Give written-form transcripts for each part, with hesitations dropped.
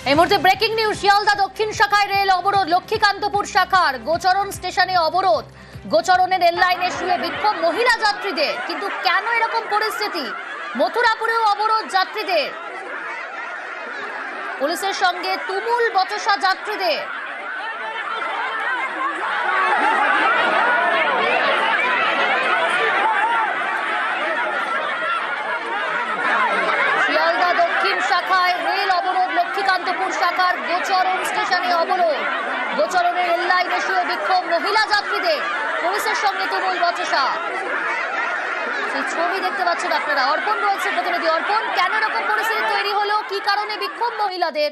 এই মুহূর্তে breaking news. Sealdah দক্ষিণ শাখায় রেল অবরোধ, লক্ষ্মীকান্তপুর শাখার গোচরণ স্টেশনে অবরোধ। গোচরণের রেল লাইনে শুয়ে বিক্ষোভ মহিলা যাত্রীদের। কিন্তু কেন এরকম পরিস্থিতি? মথুরাপুরেও অবরোধ যাত্রীদের, পুলিশের সঙ্গে তুমুল বচসা যাত্রীদের। শিয়ালদা দক্ষিণ শাখায় রেল অবরোধ, লক্ষ্মীকান্তপুর শাখার গোচরণ স্টেশনে অবরোধ। গোচরণের রেল লাইনে শুয়ে বিক্ষোভ মহিলা যাত্রীদের, পুলিশের সঙ্গে তুমুল বচসা। সেই ছবি দেখতে পাচ্ছেন আপনারা। অর্পণ রয়েছে প্রতিনিধি। অর্পণ, কেন এরকম পরিস্থিতি তৈরি হলো? কি কারণে বিক্ষোভ মহিলাদের?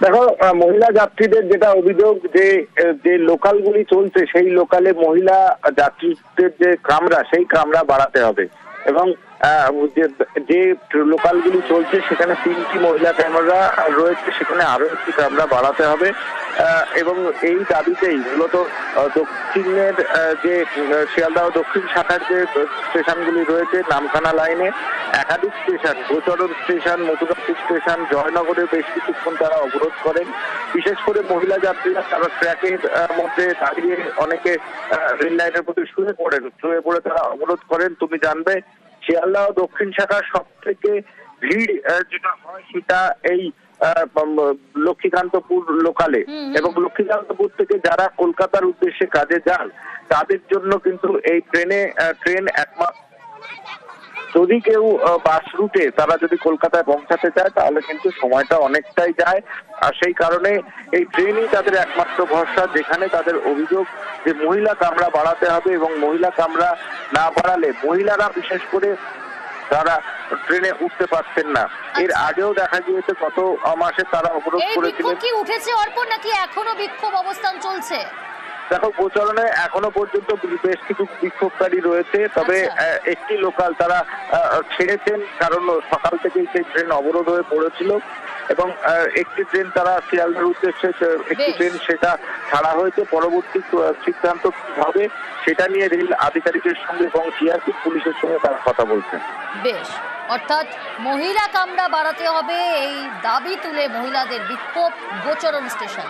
দেখো, মহিলা যাত্রীদের যেটা অভিযোগ যে লোকালগুলি চলছে সেই লোকালে মহিলা যাত্রীদের যে কামরা সেই কামরা বাড়াতে হবে এবং যে লোকালগুলি চলছে সেখানে 3টি মহিলা ক্যামেরা রয়েছে, সেখানে আরো একটি কামরা বাড়াতে হবে এবং এই দাবিতেই মূলত দক্ষিণের যে শিয়ালদহ দক্ষিণ শাখার যে স্টেশনগুলি রয়েছে, নামখানা লাইনে একাধিক স্টেশন, গোচরণ স্টেশন, মথুরাপুর স্টেশন, জয়নগরে বেশ কিছুক্ষণ তারা অবরোধ করেন। বিশেষ করে মহিলা যাত্রীরা তারা ট্র্যাকের মধ্যে দাঁড়িয়ে অনেকে রেল লাইনের প্রতি শুয়ে পড়ে তারা অবরোধ করেন। তুমি জানবে, শিয়ালদহ দক্ষিণ শাখার সব থেকে ভিড় যেটা হয় সেটা এই লক্ষ্মীকান্তপুর লোকালে, এবং লক্ষ্মীকান্তপুর থেকে যারা কলকাতার উদ্দেশ্যে কাজে যান তাদের জন্য কিন্তু এই ট্রেন একমাত্র। যদি কেউ বাস রুটে তারা যদি কলকাতায় পৌঁছাতে চায় তাহলে কিন্তু সময়টা অনেকটাই যায়, আর সেই কারণে এই ট্রেনই তাদের একমাত্র ভরসা। যেখানে তাদের অভিযোগ যে মহিলা কামরা বাড়াতে হবে এবং মহিলা কামরা না বাড়ালে মহিলারা বিশেষ করে তারা ট্রেনে উঠতে পারছেন না। এর আগেও দেখা গিয়েছে গত মাসে তারা অবরোধ করেছিলেন। কি উঠেছে অর্পণ, নাকি এখনো বিক্ষোভ অবস্থান চলছে? দেখো, গোচরণে এখনো পর্যন্ত বেশ কিছু বিক্ষোভকারী রয়েছে, তবে একটি লোকাল তারা ছেড়েছেন, কারণ সকাল থেকেই সেই ট্রেন অবরোধ হয়ে পড়েছিল এবং একটি ট্রেন তারা শিয়ালদার উদ্দেশ্যে একটি ট্রেন সেটা ছাড়া হয়েছে। পরবর্তী সিদ্ধান্ত কি হবে সেটা নিয়ে রেল আধিকারিকের সঙ্গে এবং জিআরপি পুলিশের সঙ্গে তারা কথা বলছেন। বেশ, অর্থাৎ মহিলা কামরা বাড়াতে হবে, এই দাবি তুলে মহিলাদের বিক্ষোভ গোচরণ স্টেশন।